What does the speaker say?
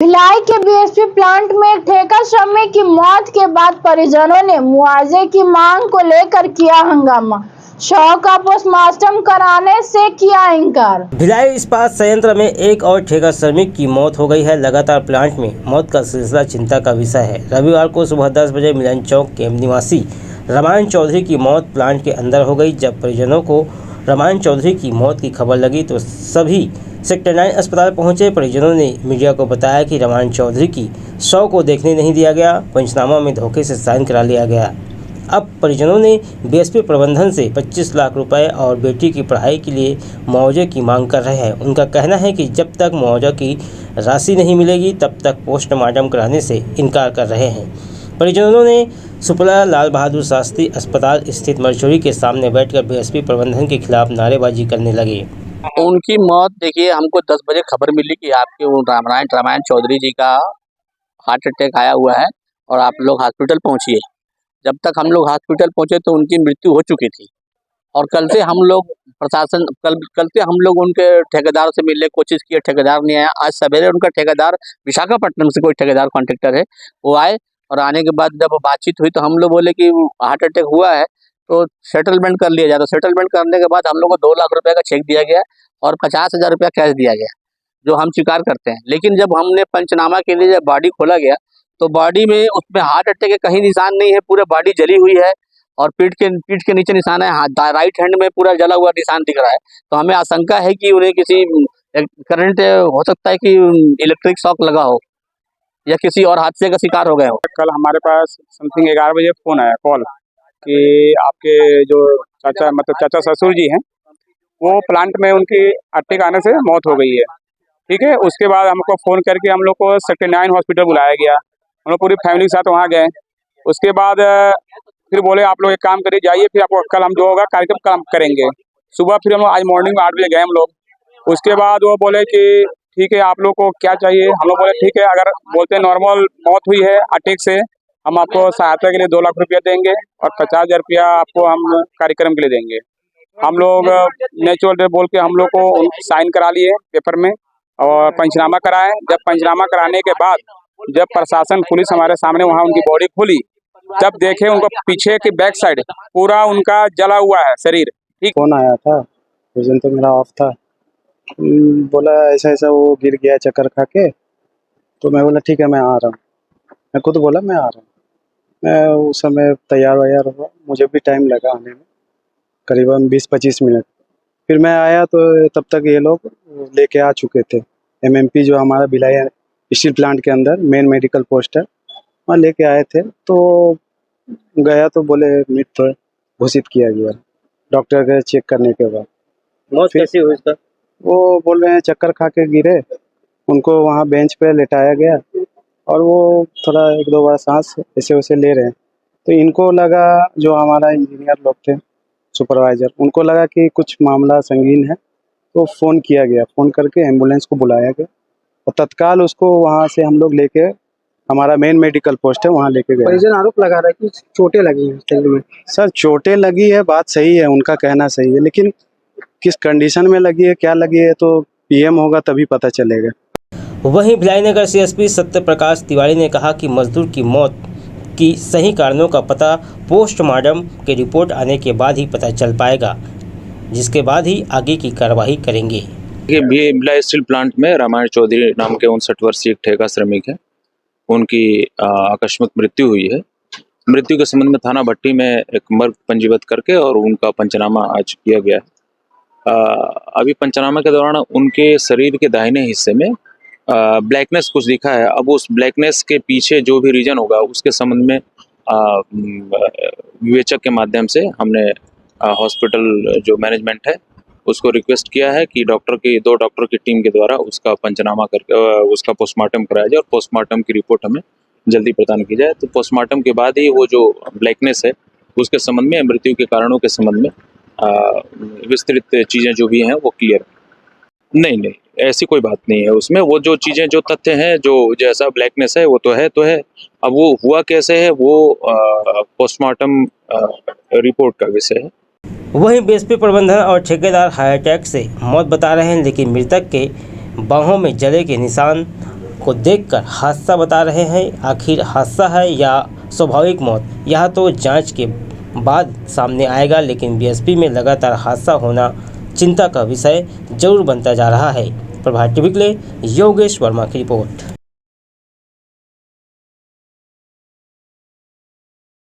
भिलाई के BSP plant में एक ठेका श्रमिक की मौत के बाद परिजनों ने मुआवजे की मांग को लेकर किया हंगामा। शव का पोस्टमार्टम कराने से किया इनकार। भिलाई इस्पात संयंत्र में एक और ठेका श्रमिक की मौत हो गई है। लगातार प्लांट में मौत का सिलसिला चिंता का विषय है। रविवार को सुबह 10 बजे मिलन चौक के निवासी रामायण चौधरी की मौत प्लांट के अंदर हो गई। जब परिजनों को रामायण चौधरी की मौत की खबर लगी तो सभी सेक्टर 9 अस्पताल पहुंचे। परिजनों ने मीडिया को बताया कि रामायण चौधरी की शव को देखने नहीं दिया गया, पंचनामा में धोखे से साइन करा लिया गया। अब परिजनों ने बीएसपी प्रबंधन से 25 लाख रुपए और बेटी की पढ़ाई के लिए मुआवजे की मांग कर रहे हैं। उनका कहना है कि जब तक मुआवजा की राशि नहीं मिलेगी तब तक पोस्टमार्टम कराने से इनकार कर रहे हैं। परिजनों ने सुपला लाल बहादुर शास्त्री अस्पताल स्थित मरचुरी के सामने बैठकर बीएसपी प्रबंधन के खिलाफ नारेबाजी करने लगे। उनकी मौत देखिए, हमको 10 बजे खबर मिली कि आपके वो रामायण चौधरी जी का हार्ट अटैक आया हुआ है और आप लोग हॉस्पिटल पहुंचिए। जब तक हम लोग हॉस्पिटल पहुंचे तो उनकी मृत्यु हो चुकी थी और कल से हम लोग प्रशासन कल से हम लोग उनके ठेकेदार से मिलने की कोशिश किए, ठेकेदार नहीं आया। आज सवेरे उनका ठेकेदार विशाखापट्टनम से कोई ठेकेदार कॉन्ट्रेक्टर है, वो आए और आने के बाद जब बातचीत हुई तो हम लोग बोले कि हार्ट अटैक हुआ है तो सेटलमेंट कर लिया जाए। तो सेटलमेंट करने के बाद हम लोग को 2 लाख रुपए का चेक दिया गया और 50,000 रुपया कैश दिया गया, जो हम स्वीकार करते हैं। लेकिन जब हमने पंचनामा के लिए जब बॉडी खोला गया तो बॉडी में उसमें हार्ट अटैक के कहीं निशान नहीं है, पूरे बॉडी जली हुई है और पीठ के नीचे निशान है, राइट हैंड में पूरा जला हुआ निशान दिख रहा है। तो हमें आशंका है कि उन्हें किसी करंट हो सकता है कि इलेक्ट्रिक शॉक लगा हो या किसी और हादसे का शिकार हो गए हो। कल हमारे पास समथिंग 11 बजे फोन आया कॉल कि आपके जो चाचा ससुर जी हैं वो प्लांट में उनकी अटैक आने से मौत हो गई है। ठीक है, उसके बाद हमको फ़ोन करके हम लोग को सेक्टर 9 हॉस्पिटल बुलाया गया। हम लोग पूरी फैमिली के साथ वहाँ गए। उसके बाद फिर बोले आप लोग एक काम करिए, जाइए, फिर आपको कल हम जो होगा कार्यक्रम कल हम करेंगे। सुबह फिर हम आज मॉर्निंग में 8 बजे गए हम लोग। उसके बाद वो बोले कि ठीक है, आप लोग को क्या चाहिए। हम लोग बोले ठीक है, अगर बोलते नॉर्मल मौत हुई है अटैक से, हम आपको सहायता के लिए 2 लाख रुपया देंगे और 50,000 रुपया आपको हम कार्यक्रम के लिए देंगे। हम लोग नेचुरल डेथ बोल के हम लोग को साइन करा लिए पेपर में और पंचनामा कराए। जब पंचनामा कराने के बाद जब प्रशासन पुलिस हमारे सामने वहाँ उनकी बॉडी खोली, जब देखे उनको पीछे की बैक साइड पूरा उनका जला हुआ है शरीर। ठीक, कौन आया था उस दिन तो मेरा ऑफ था। बोला ऐसा ऐसा वो गिर गया चक्कर खा के, तो मैं बोला ठीक है मैं आ रहा हूँ। मैं खुद बोला मैं आ रहा हूँ। मैं उस समय तैयार वैयार हुआ, मुझे भी टाइम लगा आने में, करीबन 20-25 मिनट। फिर मैं आया तो तब तक ये लोग लेके आ चुके थे। एमएमपी जो हमारा भिलाई स्टील प्लांट के अंदर मेन मेडिकल पोस्ट है, वहाँ लेके आए थे। तो गया तो बोले मृत घोषित किया गया डॉक्टर के चेक करने के बाद। मौत कैसी हुई इसका? वो बोल रहे हैं चक्कर खा के गिरे, उनको वहाँ बेंच पे लेटाया गया और वो थोड़ा 1-2 बार सांस ऐसे वैसे ले रहे हैं। तो इनको लगा, जो हमारा इंजीनियर लोग थे सुपरवाइज़र, उनको लगा कि कुछ मामला संगीन है, तो फ़ोन किया गया। फ़ोन करके एम्बुलेंस को बुलाया गया और तत्काल उसको वहाँ से हम लोग लेके, हमारा मेन मेडिकल पोस्ट है वहाँ लेके गए। परिजन आरोप लगा रहा है कि चोटें लगी हैं शरीर में। सर चोटें लगी है, बात सही है, उनका कहना सही है, लेकिन किस कंडीशन में लगी है, क्या लगी है, तो पीएम होगा तभी पता चलेगा। वहीं भिलाई नगर सीएसपी सत्य प्रकाश तिवारी ने कहा कि मजदूर की मौत की सही कारणों का पता पोस्टमार्टम की रिपोर्ट आने के बाद ही पता चल पाएगा, जिसके बाद ही आगे की कार्रवाई करेंगे। भिलाई स्टील प्लांट में रामायण चौधरी नाम के 59 वर्षीय एक ठेका श्रमिक है, उनकी आकस्मिक मृत्यु हुई है। मृत्यु के संबंध में थाना भट्टी में एक मर्ग पंजीबद्ध करके और उनका पंचनामा आज किया गया है। अभी पंचनामा के दौरान उनके शरीर के दाहिने हिस्से में ब्लैकनेस कुछ दिखा है। अब उस ब्लैकनेस के पीछे जो भी रीजन होगा उसके संबंध में विवेचक के माध्यम से हमने हॉस्पिटल जो मैनेजमेंट है उसको रिक्वेस्ट किया है कि 2 डॉक्टर की टीम के द्वारा उसका पंचनामा करके उसका पोस्टमार्टम कराया जाए और पोस्टमार्टम की रिपोर्ट हमें जल्दी प्रदान की जाए। तो पोस्टमार्टम के बाद ही वो जो ब्लैकनेस है उसके संबंध में, मृत्यु के कारणों के संबंध में विस्तृत चीज़ें जो भी हैं वो क्लियर। नहीं, ऐसी कोई बात नहीं है उसमें। वो जो चीज़ें, जो तथ्य हैं, जो जैसा ब्लैकनेस है वो तो है। अब वो हुआ कैसे है वो पोस्टमार्टम रिपोर्ट का विषय है। वहीं बीएसपी प्रबंधन और ठेकेदार हार्ट अटैक से मौत बता रहे हैं, लेकिन मृतक के बाहों में जले के निशान को देखकर हादसा बता रहे हैं। आखिर हादसा है या स्वाभाविक मौत, यह तो जांच के बाद सामने आएगा, लेकिन बीएसपी में लगातार हादसा होना चिंता का विषय जरूर बनता जा रहा है। प्रभात टीवी के लिए योगेश वर्मा की रिपोर्ट।